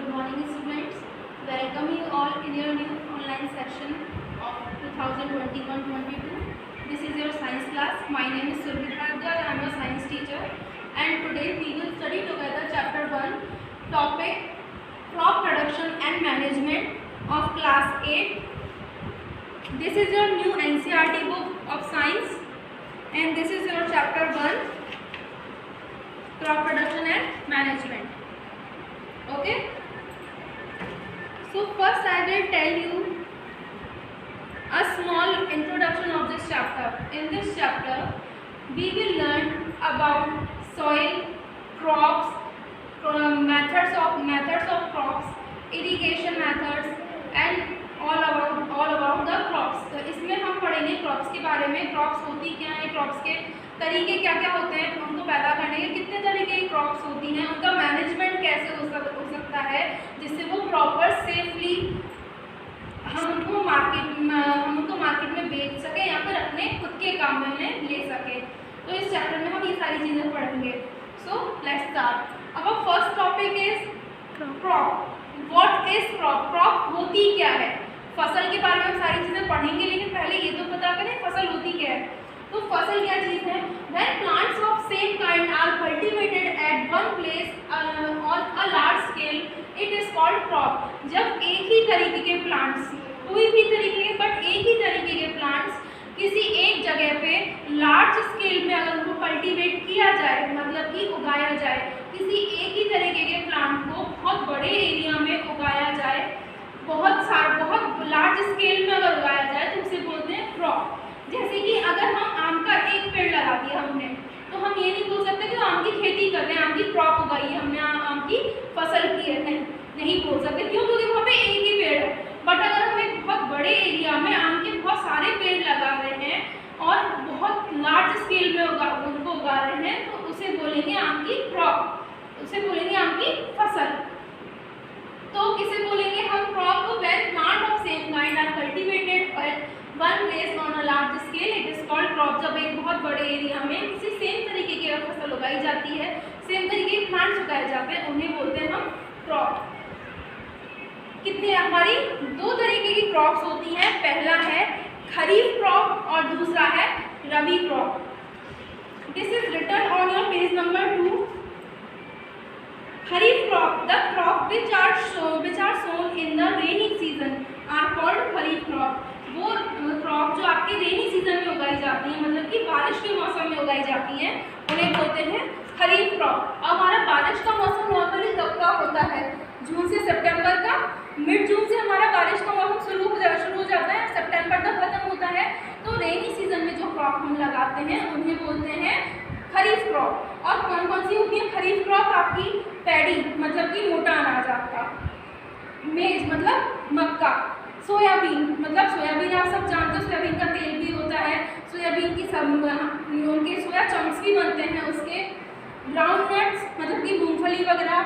Good morning, students. Welcome you all in your new online section of 2021-22. This is your science class. My name is Surbhi Bhardwaj. I am a science teacher, and today we will study together chapter 1, topic crop production and management of class 8. This is your new NCERT book of science, and this is your chapter 1, crop production and management. Okay, so first I will tell you a small introduction of this chapter. In this chapter we will learn about soil, crops, methods of crops, irrigation methods and all about the crops. तो इसमें हम पढ़ेंगे crops के बारे में, crops होती क्या है, क्रॉप्स के तरीके क्या क्या होते हैं, उनको पैदा करने के कितने तरीके की क्रॉप्स होती हैं, उनका मैनेजमेंट कैसे हो सकता है जिससे वो प्रॉपर सेफली हम उनको मार्केट में बेच सके या फिर अपने खुद के काम में ले सके। तो इस चैप्टर में हम ये सारी चीज़ें पढ़ेंगे। So let's start. अब first topic is crop. What is crop? Crop होती क्या है? फसल के बारे में हम सारी चीज़ें पढ़ेंगे, लेकिन पहले ये तो पता करें फसल होती क्या है। तो फसल क्या चीज़ है? When plants of same kind are cultivated at one place on a large scale, it is called crop. जब एक ही तरीके के प्लांट्स, कोई भी तरीके के बट एक ही तरीके के प्लांट्स किसी एक जगह पे लार्ज स्केल में अगर उनको कल्टीवेट किया जाए, मतलब कि उगाया जाए, किसी एक ही तरीके के प्लांट को बहुत बड़े एरिया में उगाया जाए, बहुत लार्ज स्केल में अगर उगाया जाए तो उसे बोलते हैं क्रॉप। जैसे कि अगर हम आम का एक पेड़ लगा दिया हमने, तो हम ये नहीं बोल सकते कि आम की खेती कर रहे हैं, आम की क्रॉप उगाई है हमने, आम की फसल की है, नहीं बोल सकते। क्यों? क्योंकि वहाँ पे एक ही पेड़ है। बट अगर हम एक बहुत बड़े एरिया में आम के बहुत सारे पेड़ लगा रहे हैं और बहुत लार्ज स्केल में उनको उगा रहे हैं, तो उसे बोलेंगे आम की क्रॉप, उसे बोलेंगे आम की फसल। तो किसे बोलेंगे हम crop? When plant of same kind are cultivated at one place on a large scale, it is called crop. जब एक बहुत बड़े एरिया में किसी सेम तरीके की फसल उगाई जाती है, सेम तरीके के प्लांट्स उगाए जाते हैं, उन्हें बोलते हैं हम क्रॉप। कितने हमारी दो तरीके की क्रॉप्स होती हैं। पहला है खरीफ क्रॉप और दूसरा है rabi crop. This is written on your page number 2। Kharif crop, the crop which are sown in the rainy season are called kharif crop. वो क्रॉप जो आपके रेनी सीजन में उगाई जाती हैं, मतलब कि बारिश के मौसम में उगाई जाती हैं, उन्हें बोलते हैं खरीफ क्रॉप। अब हमारा बारिश का मौसम नॉर्मली कब का होता है? जून से सितंबर का। मिड जून से हमारा बारिश का मौसम शुरू हो जाता है, सितंबर तक खत्म होता है। तो रेनी सीजन में जो क्रॉप हम लगाते हैं उन्हें बोलते हैं खरीफ क्रॉप। और कौन कौन सी होती है खरीफ क्रॉप? आपकी पैडी, मतलब कि मोटा अनाज आपका, मेज मतलब मक्का, सोयाबीन, मतलब सोयाबीन आप सब जानते हो, सोयाबीन का तेल भी होता है, सोयाबीन की सब उनके सोया चंक्स भी बनते हैं उसके, ग्राउंड नट्स मतलब कि मूंगफली वगैरह,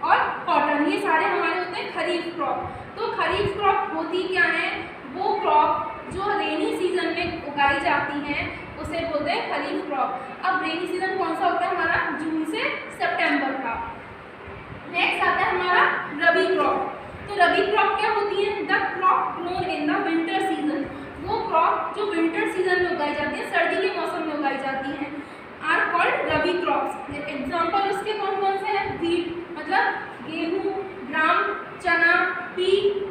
और कॉटन, ये सारे हमारे होते हैं खरीफ क्रॉप। तो खरीफ क्रॉप होती क्या है? वो क्रॉप जो रेनी सीजन में उगाई जाती हैं उसे बोलते हैं खरीफ क्रॉप। अब रेनी सीजन कौन सा होता है हमारा? जून से सितंबर का। नेक्स्ट आता है हमारा रबी क्रॉप। तो रबी क्रॉप क्या होती है? The crop grown in the winter season. वो क्रॉप जो विंटर सीजन में उगाई जाती है, सर्दी के मौसम में उगाई जाती हैं, are called rabi crops. Example उसके कौन कौन से हैं? व्हीट मतलब गेहूँ, ग्राम, चना, पी,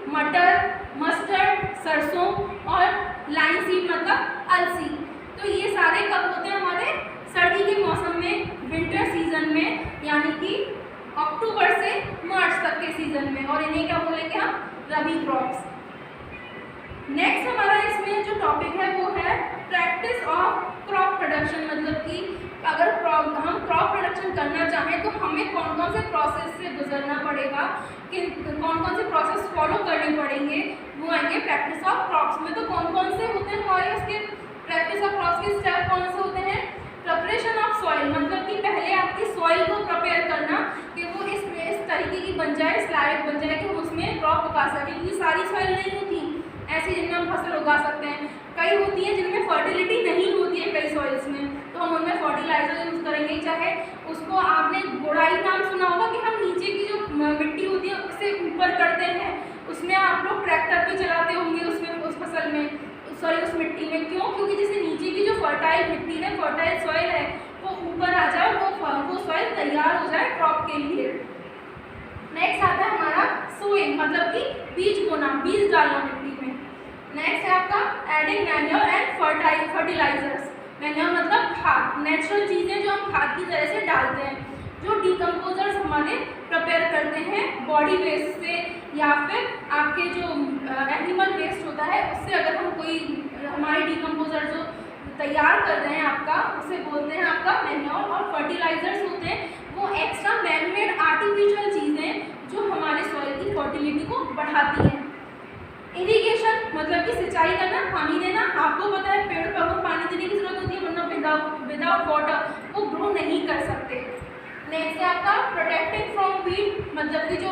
मटर, मस्टर्ड, सरसों, और लाइन सीड मतलब अलसी। तो ये सारे कब होते हैं? हमारे सर्दी के मौसम में, विंटर सीजन में, यानी कि अक्टूबर से मार्च तक के सीजन में, और इन्हें क्या बोलेंगे हम? रबी क्रॉप्स। नेक्स्ट हमारा इसमें जो टॉपिक है वो है प्रैक्टिस ऑफ क्रॉप प्रोडक्शन। मतलब कि अगर हम क्रॉप प्रोडक्शन करना चाहें तो हमें कौन कौन से प्रोसेस से गुजरना पड़ेगा, कि कौन कौन से प्रोसेस फॉलो करने पड़ेंगे, वो आएंगे प्रैक्टिस ऑफ क्रॉप्स में। तो कौन कौन से होते हैं हमारे उसके प्रैक्टिस ऑफ क्रॉप्स के स्टेप कौन से होते हैं? प्रिपरेशन ऑफ सॉइल, मतलब कि पहले आपकी सॉइल को प्रिपेयर करना कि वो इस तरीके की बन जाए, इस लायक बन जाए कि उसमें क्रॉप उगा सकें। क्योंकि सारी सॉइल नहीं होती ऐसी जिनमें हम फसल उगा सकते हैं, कई होती हैं जिनमें फर्टिलिटी नहीं होती है कई सॉइल्स में, तो हम उनमें फर्टिलाइजर करेंगे, चाहे उसको आपने गोड़ाई नाम सुना होगा कि हम नीचे की जो मिट्टी होती है सबसे ऊपर करते हैं, उसमें आप लोग ट्रैक्टर भी चलाते होंगे उसमें, उस फसल में, सॉरी उस मिट्टी में। क्यों? क्योंकि जैसे नीचे की जो फर्टाइल मिट्टी है, फर्टाइल सॉइल है, वो ऊपर आ जाए, वो सॉइल तैयार हो जाए क्रॉप के लिए। नेक्स्ट आता है हमारा सोइंग, मतलब कि बीज बोना, बीज डालना मिट्टी में। नेक्स्ट है आपका adding manure and fertilizers. Manure मतलब खाद, नेचुरल चीज़ें जो हम खाद की तरह से डालते हैं, जो डिकम्पोजर्स हमारे प्रिपेयर करते हैं बॉडी वेस्ट से, या फिर आपके जो एनिमल वेस्ट होता है उससे। अगर हम कोई हमारे डिकम्पोजर जो तैयार कर रहे हैं आपका, उसे बोलते हैं आपका मैन्योर। और फर्टिलाइजर्स होते हैं वो एक्स्ट्रा मैनमेड आर्टिफिशियल चीज़ें जो हमारे सॉइल की फर्टिलिटी को बढ़ाती हैं। इरिगेशन मतलब कि सिंचाई करना, पानी देना। आपको पता है पेड़ पौधों को पानी देने की जरूरत होती है, वरना विदाउट वाटर वो ग्रो नहीं कर सकते। नेक्स्ट है आपका प्रोटेक्टिंग फ्रॉम वीड, मतलब कि जो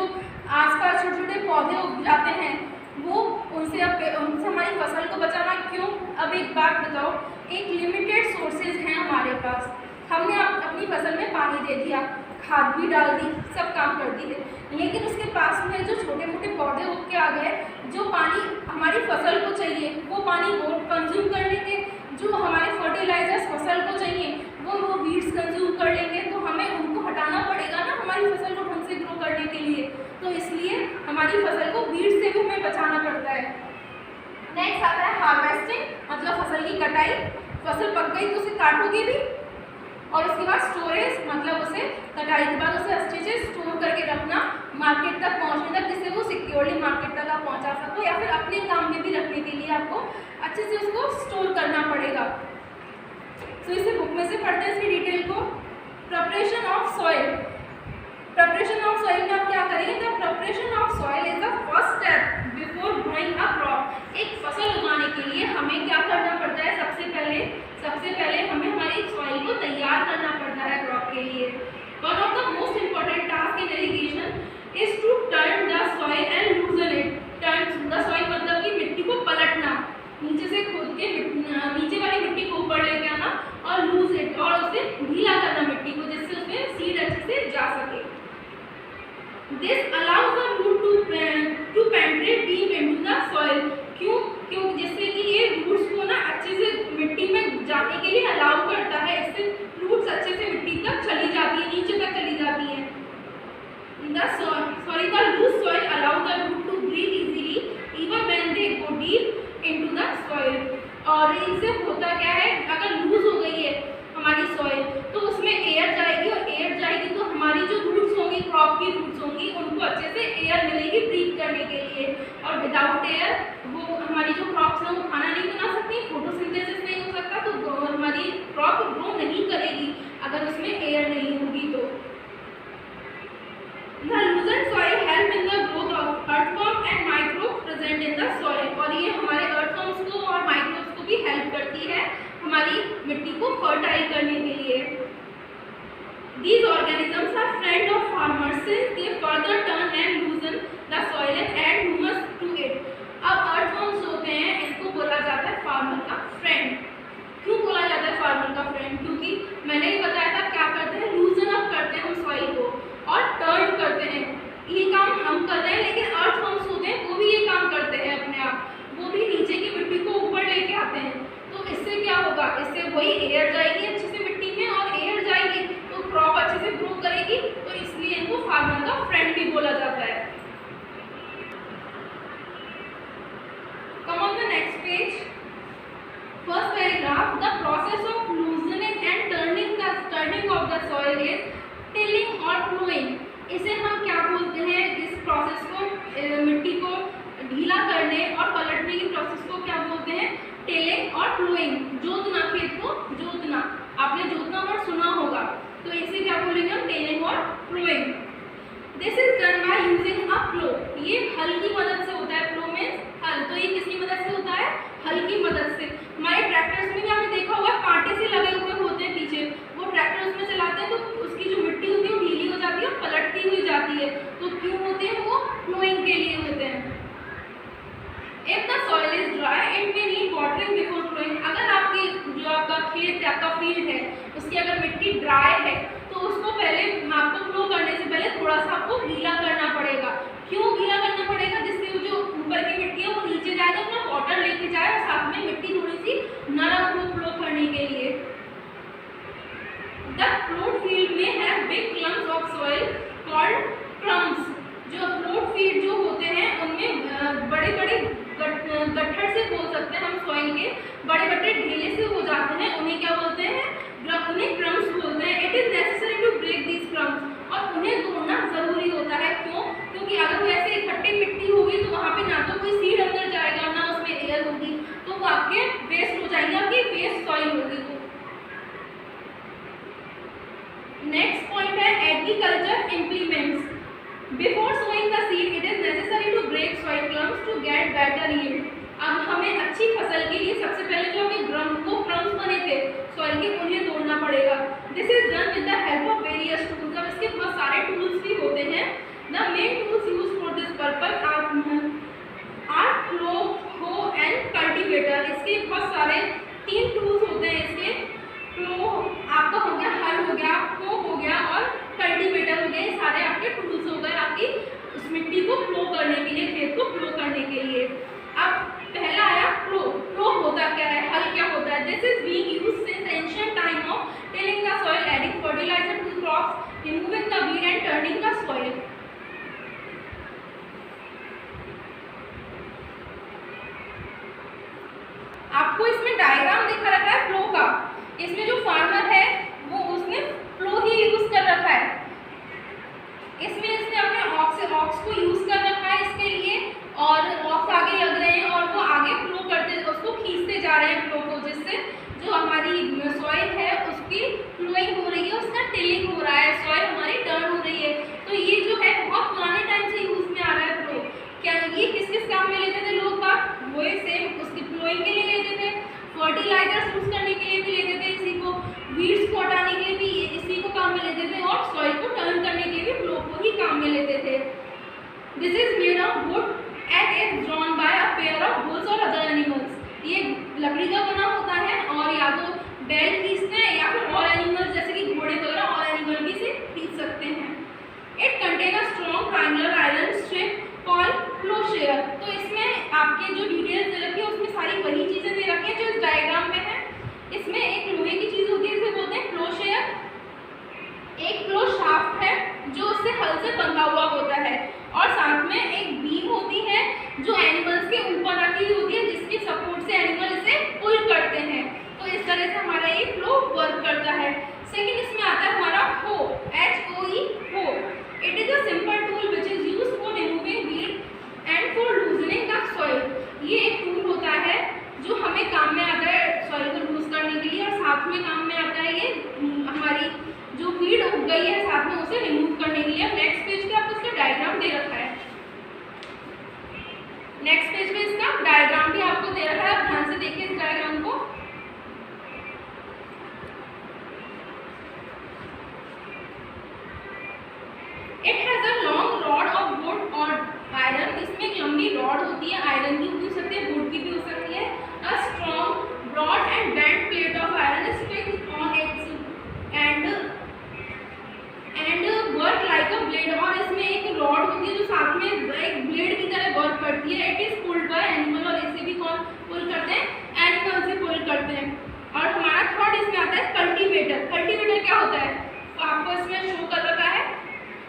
आसपास छोटे छोटे पौधे उग जाते हैं वो, उनसे हमारी फसल को बचाना। क्यों? अब एक बात बताओ, एक लिमिटेड सोर्सेज हैं हमारे पास, हमने अपनी फसल में पानी दे दिया, खाद भी डाल दी, सब काम कर दिए, लेकिन उसके पास में जो छोटे मोटे पौधे उग के आ गए, जो पानी हमारी फसल को चाहिए वो पानी वो कंज्यूम कर लेंगे, जो हमारे फर्टिलाइजर्स फसल को चाहिए वो वीड्स कंज्यूम कर लेंगे। तो हमें उनको हटाना पड़ेगा ना हमारी फसल को ढंग से ग्रो करने के लिए, तो इसलिए हमारी फसल को वीड्स से भी हमें बचाना पड़ता है। नेक्स्ट आता है हार्वेस्टिंग, मतलब फसल की कटाई। फसल पक गई तो उसे काटोगे भी, और उसके बाद स्टोरेज, मतलब उसे कटाई के बाद उसे अच्छे से स्टोर करके रखना मार्केट तक पहुंचने तक, जिससे वो सिक्योरली मार्केट तक आप पहुंचा सको, या फिर अपने काम में भी रखने के लिए आपको अच्छे से उसको स्टोर करना पड़ेगा। तो इसे बुक में से पढ़ते हैं इसकी डिटेल को। Preparation of soil, preparation of soil में आप क्या करेंगे? The preparation of soil is the first step before growing a crop. एक फसल उगाने के लिए हमें क्या करना पड़ता है? सबसे पहले हमें हमारी सॉइल को तैयार करना पड़ता है क्रॉप के लिए। One of the most important task in irrigation is to turn the soil and loosen it. Turn the soil मतलब कि मिट्टी को पलटना, नीचे से खोद के नीचे वाली मिट्टी को ऊपर लेके आना, और लूज इट, और उसे ढीला करना मिट्टी को, जिससे उसमें सीड अच्छे से जा सके। This allows the root to penetrate deep into the soil. क्यों? जिससे कि ये रूट्स को ना अच्छे से मिट्टी में जाने के लिए अलाउ करता है, इससे रूट्स अच्छे से मिट्टी तक चली जाती है, नीचे तक चली जाती है। The loose soil allow the root to breathe easily even when they go deep into the soil। और इनसे होता क्या है, अगर लूज हो गई है हमारी सॉइल तो उसमें एयर जाएगी, और एयर जाएगी तो हमारी जो रूट्स होंगी, क्रॉप की रूट्स होंगी, उनको अच्छे से एयर मिलेगी ब्रीथ करने के लिए। और विदाउट एयर वो हमारी जो क्रॉप्स हैं वो खाना नहीं बना सकती, फोटोसिंथेसिस नहीं हो सकता, तो हमारी क्रॉप ग्रो नहीं करेगी अगर उसमें एयर नहीं होगी तो। The loosened soil help in the growth of earthworm and microbes present in the soil। और ये हमारे earthworms को और microbes को भी हेल्प करती है हमारी मिट्टी को फर्टाइल करने के लिए। These organisms are friend of farmers since they further turn and loosen the soil and add humus to it। अब earthworms होते हैं, इनको बोला जाता है फार्मर का फ्रेंड। क्यों बोला जाता है फार्मर का फ्रेंड? क्योंकि मैंने ही बताया था क्या करते हैं, लूजन अप करते हैं हम सॉइल को और टर्न करते हैं। ये काम हम कर रहे हैं, लेकिन अर्थवर्म्स होते हैं वो भी ये काम करते हैं अपने आप, वो भी नीचे की मिट्टी को ऊपर लेके आते हैं। तो इससे क्या होगा? इससे वही एयर जाएगी अच्छे से मिट्टी में, और एयर जाएगी तो क्रॉप अच्छे से ग्रो करेगी, तो इसलिए इनको फार्मर का फ्रेंड भी बोला जाता है। Come on the next page, first paragraph. The process of loosening and turning of the soil is tilling और प्लोइंग। इसे हम क्या बोलते हैं? इस प्रोसेस को, मिट्टी को ढीला करने और पलटने की प्रोसेस को क्या बोलते हैं? टिलिंग और प्लोइंग। जोतना, खेत को जोतना, आपने जोतना वर्ड सुना होगा, तो इसे क्या बोलेंगे हम? टिलिंग और ploughing. This is done by using a plough. ये हल की मदद से होता है। प्लो मीन्स हल, तो ये किसकी मदद से होता है? हल की मदद से। हमारे ट्रैक्टर्स में भी आपने देखा होगा कांटे से लगे हुए होते हैं पीछे, वो ट्रैक्टर उसमें चलाते हैं तो उसकी जो मिट्टी होती है वो ढीली हो जाती है और पलटती हुई जाती है। तो क्यों होते हैं? वो प्लोइंग के लिए होते हैं। If the soil is dry, it may need watering before plowing। अगर आपकी जो आपका खेत है, आपका फील्ड है, उसकी अगर मिट्टी ड्राई है तो उसको पहले आपको प्लो करने से पहले थोड़ा सा आपको गीला करना पड़ेगा। क्यों? बोल सकते हैं हम सॉइल के बड़े बड़े ढेले से हो जाते हैं, उन्हें क्या बोलते हैं, उन्हें क्रम्स बोलते हैं। It is necessary to break these crumbs, और उन्हें तोड़ना जरूरी होता है। क्यों? क्योंकि अगर वो ऐसे इकट्ठी मिट्टी होगी तो वहाँ पे ना तो कोई सीड अंदर जाएगा, ना उसमें एयर होगी, तो वो आपके वेस्ट हो जाएंगे, आपकी वेस्ट सॉइल होगी। नेक्स्ट पॉइंट है agriculture implements. Before sowing the seed it is necessary to break soil crumbs to get better yield. अब हमें अच्छी फसल के लिए सबसे पहले जो हमें क्रम्स बने थे सॉइल के, उन्हें तोड़ना पड़ेगा। This is done with the help of various tools. अब इसके बहुत सारे टूल्स भी होते हैं। The main tools use for this purpose are plough, hoe and cultivator. इसके बहुत सारे 3 टूल्स होते हैं इसके। प्लो आपका हो गया, हल हो गया, प्लो हो गया और कल्टीवेटर हो गया। ये सारे आपके टूल्स हो गए आपकी उस मिट्टी को प्लो करने के लिए, खेत को प्लो करने के लिए। अब पहला आया प्लो। प्लो होता क्या है, हल क्या होता है? This is being used since ancient time of tilling the soil, adding fertilizer to crops, removing the weed and turning the soil. आपको इसमें डायग्राम दिखा रखा है प्लो का। इसमें जो फार्मर है वो उसने प्लो ही यूज कर रखा है। इसमें इसने अपने ऑक्स को यूज कर रखा है इसके लिए, और ऑक्स आगे लग रहे हैं और वो आगे प्लो करते, उसको खींचते जा रहे हैं प्लो को, जिससे जो हमारी सॉइल है उसकी प्लोइंग हो रही है, उसका टिलिंग हो रहा है, सॉइल हमारी टर्न हो रही है। तो ये जो है बहुत पुराने टाइम से यूज में आ रहा है प्लो। क्या ये किस किस काम में लेते थे लोग बाग? वही सेम उसकी प्लोइंग के लिए लेते थे, फर्टिलाइजर्स यूज करने के लिए भी लेते थे, इसी को वीड्स को हटाने के लिए भी इसी को काम में लेते थे, और सॉइल को टर्न करने के लिए भी प्लो को ही काम में लेते थे। This is made of would and is drawn by a pair of bulls और अदर एनिमल्स। ये लकड़ी का बना होता है और या तो बैल खींचते हैं या फिर और एनिमल्स जैसे कि घोड़े वगैरह और एनिमल भी इसे खींच सकते हैं। It contain a strong triangular iron strip called ploughshare. तो इसमें आपके जो डिटेल्स दे रखी है उसमें सारी वही चीज़ें दे रखी हैं जो इस डायग्राम में है। इसमें एक लोहे की चीज़ होती है, इसे बोलते हैं प्लोशेयर। एक प्लो शाफ्ट है जो उससे हल से बंधा हुआ होता है, और साथ में एक बीम होती है जो एनिमल्स के ऊपर रखी होती है, जिसके सपोर्ट से एनिमल इसे पुल करते हैं। तो इस तरह से हमारा ये प्लो वर्क करता है। सेकंड इसमें आता है हमारा हो, HOE, हो। It is a simple tool which is use for removing weed and for loosening the soil. ये एक टूल होता है जो हमें काम में आता है सॉइल को लूज करने के लिए, और साथ में काम में आता है ये हमारी जो वीड उग गई है साथ में उसे रिमूव करने के लिए। नेक्स्ट पेज पे आपको इसका डायग्राम दे रखा है। नेक्स्ट पेज पे इसका डायग्राम भी आपको दे रखा है, आप ध्यान से देखिए इस डायग्राम को। It has a long rod of would और आयरन। इसमें एक लंबी रॉड होती है, आयरन की भी हो सकती है, वुड की भी हो सकती है। A strong broad and bent plate of iron is fixed on its end work like a blade. और इसमें एक रॉड होती है जो साथ में एक ब्लेड की तरह वर्क करती है। It is pulled bye animal, और इसे भी कौन पुल करते हैं? एनिमल से पुल करते हैं। और हमारा थर्ड इसमें आता है कल्टीवेटर। कल्टीवेटर क्या होता है? आपको इसमें शो कर रखा है,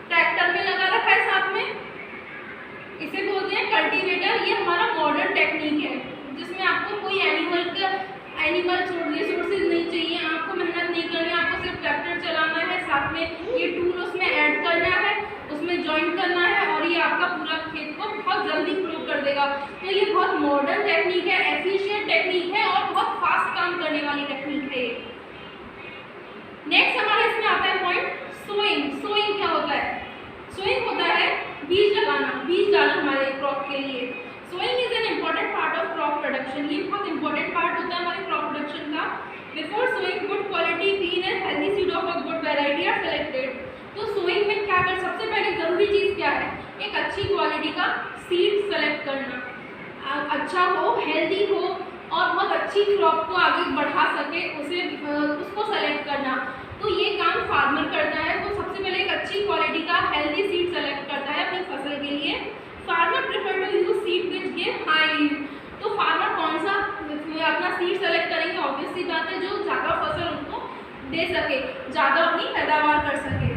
ट्रैक्टर में लगा रखा है साथ में, इसे बोलते हैं कल्टीवेटर। ये हमारा मॉडर्न टेक्निक है जिसमें आपको कोई एनिमल रिसोर्सेज नहीं चाहिए, आपको मेहनत नहीं करनी, आपको सिर्फ ट्रैक्टर चलाना है, साथ में ये टूल उसमें ऐड करना है, उसमें ज्वाइन करना है, और ये आपका पूरा खेत को बहुत जल्दी प्लो कर देगा। तो ये बहुत मॉडर्न टेक्निक है, एफिशिएंट टेक्निक है और बहुत फास्ट काम करने वाली टेक्निक है। नेक्स्ट हमारा इसमें आता है पॉइंट सोइंग। सोइंग क्या होता है? सोइंग होता है बीज लगाना, बीज डालना हमारे क्रॉप के लिए। Sowing is an important part of crop production. ये बहुत इंपॉर्टेंट पार्ट होता है हमारे क्रॉप प्रोडक्शन का। Before sowing good quality clean and healthy seed of a good variety are selected. तो सोइंग में क्या कर, सबसे पहले जरूरी चीज़ क्या है? एक अच्छी क्वालिटी का सीड सेलेक्ट करना, अच्छा हो, हेल्दी हो और बहुत अच्छी क्रॉप को आगे बढ़ा सके, उसको सेलेक्ट करना। तो ये काम फार्मर करता है। वो सबसे पहले एक अच्छी क्वालिटी का हेल्दी सीड सेलेक्ट करता है अपनी फसल के लिए। Farmer prefer to use seed which give high yield. तो फार्मर कौन सा अपना सीड सेलेक्ट करेंगे? ऑब्वियस सी बात है, जो ज़्यादा फसल उनको दे सके, ज़्यादा अपनी पैदावार कर सके।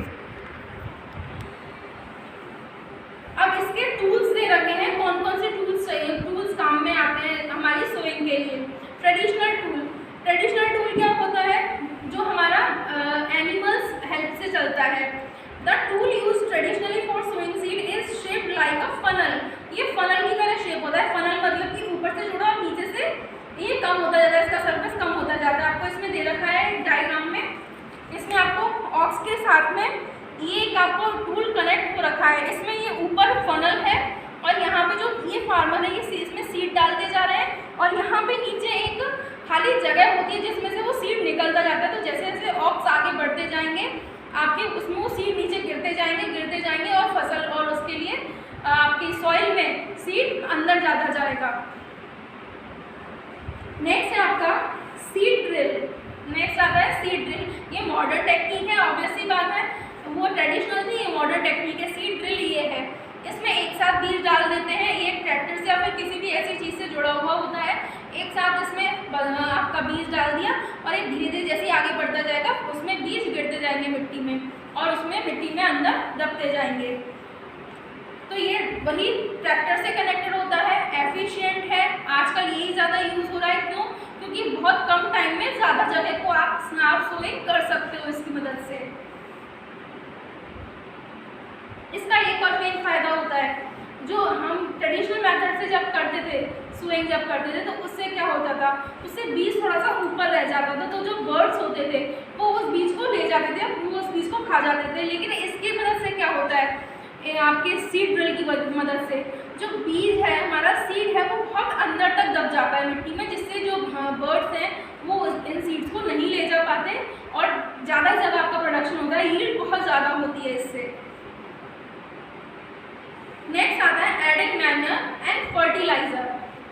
अब इसके टूल्स दे रखे हैं, कौन कौन से टूल्स काम में आते हैं हमारी सोइंग के लिए। ट्रेडिशनल टूल क्या होता है, जो हमारा एनिमल्स हेल्प से चलता है। The tool use traditionally for sowing seed is shaped like a funnel. ये फनल की तरह शेप होता है। फनल मतलब कि ऊपर से जुड़ा और नीचे से ये कम होता जाता है, इसका सरफेस कम होता जाता है। आपको इसमें दे रखा है डायग्राम में, इसमें आपको ऑक्स के साथ में ये एक आपको टूल कनेक्ट हो रखा है। इसमें ये ऊपर फनल है और यहाँ पे जो ये फार्मर है ये इसमें सीड डालते जा रहे हैं और यहाँ पे नीचे एक खाली जगह होती है जिसमें से वो सीड निकलता जाता है। तो जैसे जैसे ऑक्स आगे बढ़ते जाएंगे आपके उसमें वो सीड नीचे गिरते जाएंगे और फसल और उसके लिए आपकी सॉइल में सीड अंदर जाता जाएगा। नेक्स्ट है आपका सीड ड्रिल। नेक्स्ट आता है सीड ड्रिल। ये मॉडर्न टेक्निक है, ऑब्वियस सी बात है, वो ट्रेडिशनल नहीं, ये मॉडर्न टेक्निक है। सीड ड्रिल ये है, इसमें एक साथ बीज डाल देते हैं। ये ट्रैक्टर से या फिर किसी भी ऐसी चीज़ से जुड़ा हुआ होता है। एक साथ इसमें आपका बीज डाल दिया और एक धीरे धीरे जैसे आगे बढ़ता जाएगा उसमें बीज गिरते जाएंगे मिट्टी में और उसमें मिट्टी में अंदर दबते जाएंगे। तो ये वही ट्रैक्टर से कनेक्टेड होता है, एफिशिएंट है। आजकल यही ज़्यादा यूज़ हो रहा है। क्यों? क्योंकि बहुत कम टाइम में ज़्यादा जगह को आप सोइंग कर सकते हो इसकी मदद से। इसका एक और मेन फायदा होता है, जो हम ट्रेडिशनल मेथड से जब करते थे, सोइंग जब करते थे, तो उससे क्या होता था, उससे बीज थोड़ा सा ऊपर रह जाता था। तो जो बर्ड्स होते थे वो उस बीज को ले जाते थे, वो उस बीज को खा जाते थे। लेकिन इसकी मदद से क्या होता है, आपके सीड ड्रिल की मदद से जो बीज है, हमारा सीड है, वो बहुत अंदर तक दब जाता है मिट्टी में, जिससे जो बर्ड्स हैं वो इन सीड्स को नहीं ले जा पाते और ज़्यादा से ज़्यादा आपका प्रोडक्शन होता है। यील्ड बहुत ज़्यादा होती है इससे। नेक्स्ट आता है adding manure and fertilizer.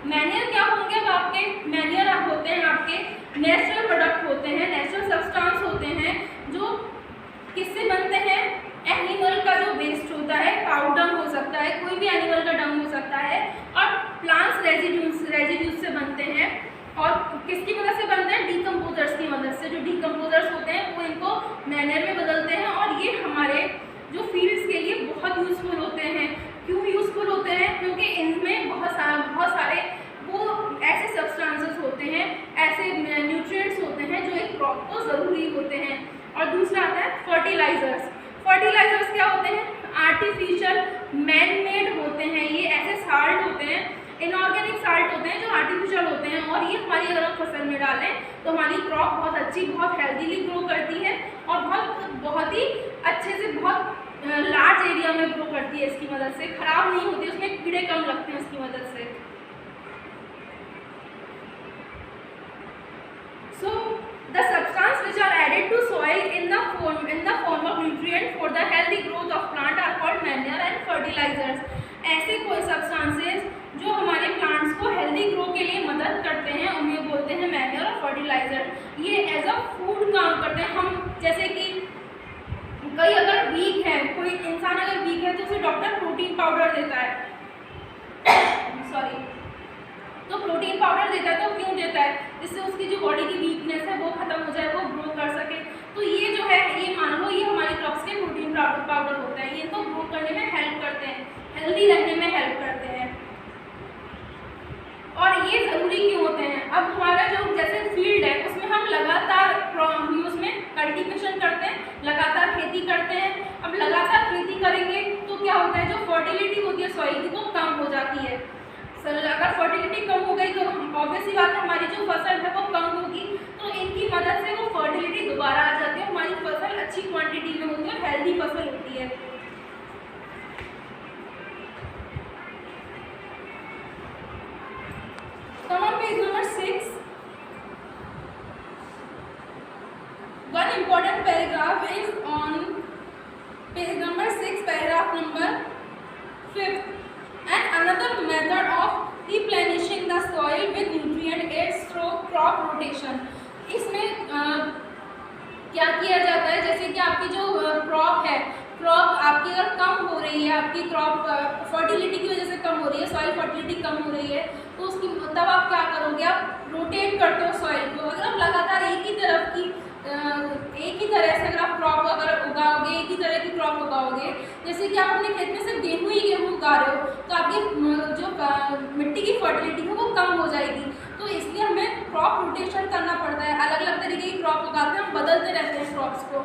Manure क्या होंगे? अब आपके मैन्योर होते हैं आपके नेचुरल प्रोडक्ट होते हैं, नेचुरल सब्सटेंस होते हैं, जो किससे बनते हैं? एनिमल का जो वेस्ट होता है, काउ डंग हो सकता है, कोई भी एनिमल का डंग हो सकता है, और प्लांट्स रेजिड्यूज से बनते हैं। और किसकी मदद से बनते हैं? डीकम्पोजर्स की मदद से। जो डीकम्पोजर्स होते हैं वो इनको मैन्योर में बदलते हैं और ये हमारे जो फील्ड्स के लिए बहुत यूज़फुल होते हैं। क्यों यूज़फुल होते हैं? क्योंकि इनमें बहुत सारे वो ऐसे सब्सटेंसेस होते हैं, ऐसे न्यूट्रिएंट्स होते हैं जो एक क्रॉप को ज़रूरी होते हैं। और दूसरा आता है फर्टिलाइजर्स। फर्टिलाइजर्स क्या होते हैं? आर्टिफिशियल मैन मेड होते हैं। ये ऐसे साल्ट होते हैं, इनऑर्गेनिक साल्ट होते हैं जो आर्टिफिशियल होते हैं, और ये हमारी अगर हम फसल में डालें तो हमारी क्रॉप बहुत अच्छी, बहुत हेल्दीली ग्रो करती है और बहुत ही अच्छे से, बहुत लार्ज एरिया में ग्रो करती है। इसकी मदद से खराब नहीं होती, उसमें कीड़े कम लगते हैं इसकी मदद से। So the substance which are added to soil in the form of nutrient for the healthy growth of plant are called manure and fertilizers. ऐसे कोई सब्सटेंसेस जो हमारे प्लांट्स को हेल्दी ग्रो के लिए मदद करते हैं उन्हें बोलते हैं मैन्योर और फर्टिलाइजर। ये एज अ फूड काम करते हैं। हम जैसे कि कई अगर वीक है, कोई इंसान अगर वीक है तो उसे डॉक्टर प्रोटीन पाउडर देता है तो प्रोटीन पाउडर देता है। तो क्यों देता है? जिससे उसकी जो बॉडी की वीकनेस है वो खत्म हो जाए, वो ग्रो कर सके। तो ये जो है, ये मान लो ये हमारी क्रॉप्स के प्रोटीन पाउडर होता है। ये तो ग्रो करने में हेल्प करते हैं, हेल्दी रहने में हेल्प करते हैं। और ये ज़रूरी क्यों होते हैं? अब हमारा जो जैसे फील्ड है उसमें हम लगातार उसमें कल्टीवेशन करते हैं, लगातार खेती करते हैं। अब लगातार खेती करेंगे तो क्या होता है, जो फर्टिलिटी होती है सॉइल की वो कम हो जाती है। अगर फर्टिलिटी कम हो गई तो ऑब्वियसली बात है हमारी जो फसल है वो कम होगी। तो इनकी मदद से वो फर्टिलिटी दोबारा आ जाती है, हमारी फसल अच्छी क्वांटिटी में होती है और हेल्दी फसल होती है। Come on page number 6. One important paragraph is on page number 6, paragraph number 5. And another method of replenishing the soil with nutrient is through crop rotation. इसमें क्या किया जाता है, जैसे कि आपकी जो क्रॉप है, क्रॉप आपकी अगर कम हो रही है, आपकी क्रॉप फर्टिलिटी की वजह से कम हो रही है, सॉइल फर्टिलिटी कम हो रही है, तो उसकी तब आप क्या करोगे, आप रोटेट करते हो सॉइल को। अगर आप लगातार एक ही तरह से अगर आप क्रॉप अगर उगाओगे, एक ही तरह की क्रॉप उगाओगे, जैसे कि आप अपने खेत में सिर्फ गेहूँ उगा रहे हो, तो आपकी जो मिट्टी की फर्टिलिटी है वो कम हो जाएगी। तो इसलिए क्रॉप रोटेशन करना पड़ता है, अलग अलग तरीके की क्रॉप उगाते हैं, हम बदलते रहते हैं क्रॉप्स को।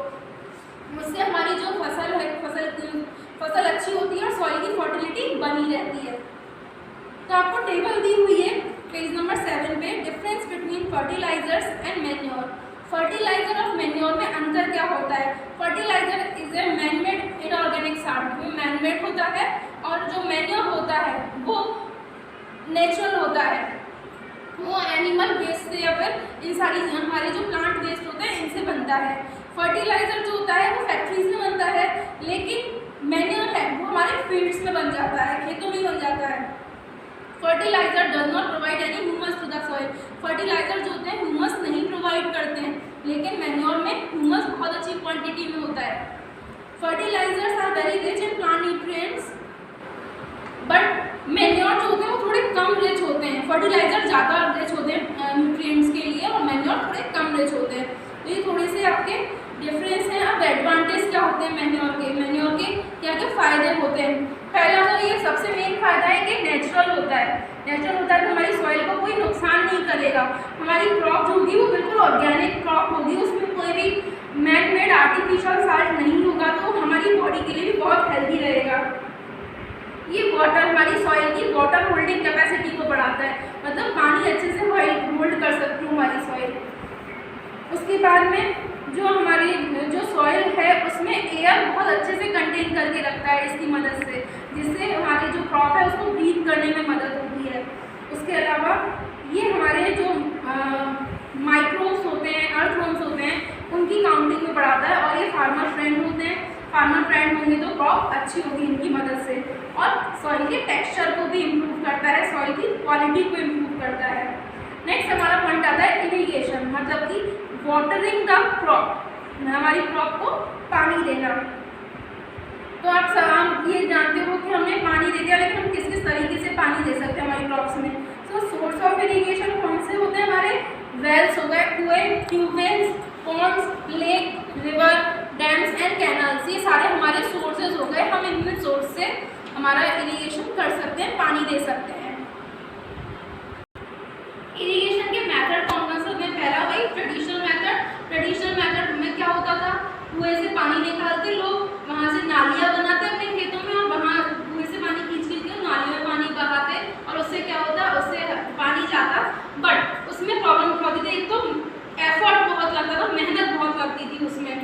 उससे हमारी जो फसल है फसल अच्छी होती है और सॉइल की फर्टिलिटी बनी रहती है। तो आपको टेबल दी हुई है पेज नंबर 7 पे, difference between fertilizers and manure. Fertilizer और मैन्योर में अंतर क्या होता है? Fertilizer is a manmade inorganic salt, वो मैनमेड होता है, और जो मैन्योर होता है वो नेचुरल होता है, वो एनिमल वेस्ट से या फिर इन सारी हमारे जो प्लांट वेस्ट होते हैं इनसे बनता है। फर्टिलाइजर जो होता है वो फैक्ट्रीज में बनता है, लेकिन मैन्योर है वो हमारे फील्ड्स में बन जाता है, खेतों में बन जाता है। Fertilizer does not provide any humus to the soil. Fertilizer जो होते हैं ह्यूमस नहीं प्रोवाइड करते हैं, लेकिन मैन्योर में ह्यूमस बहुत अच्छी क्वांटिटी में होता है। Fertilizers are very rich in plant nutrients, but manure जो होते हैं वो थोड़े कम रिच होते हैं। फर्टिलाइजर ज़्यादा रिच होते हैं न्यूट्रिएंट्स के लिए, और मैन्योर थोड़े कम रिच होते हैं। तो ये थोड़े से आपके डिफरेंस हैं। अब एडवांटेज क्या होते हैं मैन्योर के क्या क्या फ़ायदे होते हैं? पहला तो ये सबसे मेन फ़ायदा है कि नेचुरल होता है। नेचुरल होता है तो हमारी सॉइल को कोई नुकसान नहीं करेगा। हमारी क्रॉप जो होगी वो बिल्कुल ऑर्गेनिक क्रॉप होगी, उसमें कोई भी मैन मेड आर्टिफिशियल साल्ट नहीं होगा, तो हमारी बॉडी के लिए भी बहुत हेल्दी रहेगा। ये वाटर हमारी सॉइल की वाटर होल्डिंग कैपेसिटी को बढ़ाता है, मतलब पानी अच्छे से होल्ड कर सकती है हमारी सॉइल। उसके बाद में जो हमारी जो सॉइल है उसमें एयर बहुत अच्छे से कंटेन करके रखता है इसकी मदद से, जिससे हमारी जो क्रॉप है उसको ब्रीथ करने में मदद होती है। उसके अलावा ये हमारे जो माइक्रोब्स होते हैं, अर्थवर्म्स होते हैं, उनकी काउंटिंग में बढ़ाता है, और ये फार्मर फ्रेंड होते हैं। फार्मर फ्रेंड होंगे तो क्रॉप अच्छी होगी इनकी मदद से, और सॉइल के टेक्सचर को भी इम्प्रूव करता है, सॉइल की क्वालिटी को इम्प्रूव करता है। नेक्स्ट हमारा पॉइंट आता है इरिगेशन, मतलब कि वाटरिंग द क्रॉप, हमारी क्रॉप को पानी देना। तो आप ये जानते हो कि हमने पानी दे दिया, लेकिन हम किस किस तरीके से पानी दे सकते हैं हमारी क्रॉप्स में। तो सोर्स ऑफ इरिगेशन कौन से होते हैं हमारे? वेल्स हो गए, कुएं, tubewells, ponds, lake, river, dams and canals, ये सारे हमारे सोर्सेज हो गए। हम इन सोर्स से हमारा इरिगेशन कर सकते हैं, पानी दे सकते हैं। इरिगेशन के मेथड कौन कौन से होते हैं? पहला वही ट्रेडिशनल मेथड में क्या होता था? कुएं से पानी निकालते लोग, वहाँ से नालियाँ बनाते अपने खेतों में, और वहाँ कुएं से पानी खींच के नालियों में पानी बहाते, और उससे क्या होता? उससे पानी जाता, बट उसमें प्रॉब्लम क्या होती थी? एक तो एफर्ट बहुत लगता था, मेहनत बहुत लगती थी उसमें।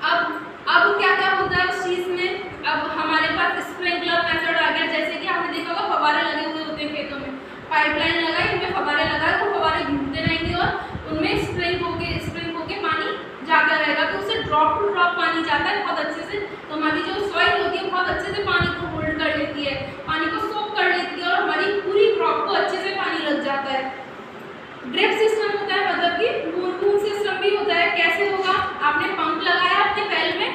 अब क्या क्या होता है उस चीज़ में? अब हमारे पास स्प्रिंकलर मेथड आ गया, जैसे कि आपने देखा होगा फव्वारे लगे हुए होते हैं खेतों में, पाइपलाइन लगाई, उनमें फव्वारे लगाए, तो फव्वारे घूमते रहेंगे और उनमें स्प्रिंग होके पानी जाता रहेगा, तो उससे ड्रॉप टू ड्रॉप पानी जाता है बहुत अच्छे से। तो हमारी जो सॉइल होती है बहुत अच्छे से पानी को होल्ड कर लेती है, पानी को सोक कर लेती है, और हमारी पूरी क्रॉप को अच्छे से पानी लग जाता है। ड्रिप सिस्टम होता है, मतलब कि बूंद सिस्टम भी होता है। कैसे होगा? आपने पंप लगाया अपने वेल में,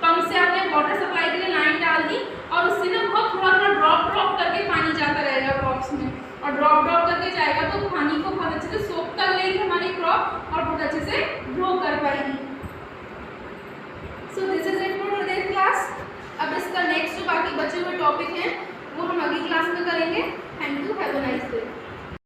पंप से आपने वाटर सप्लाई के लिए लाइन डाल दी, और उससे ना बहुत थोड़ा ड्रॉप करके पानी जाता रहेगा क्रॉप्स में, और ड्रॉप करके जाएगा तो पानी को बहुत अच्छे से सोक कर लेगी हमारी क्रॉप, और बहुत अच्छे से ग्रो कर पाएगी। So this is it for today's class. अब इसका नेक्स्ट जो बाकी बचे हुए टॉपिक हैं वो हम अगली क्लास में करेंगे। Thank you, have a nice day.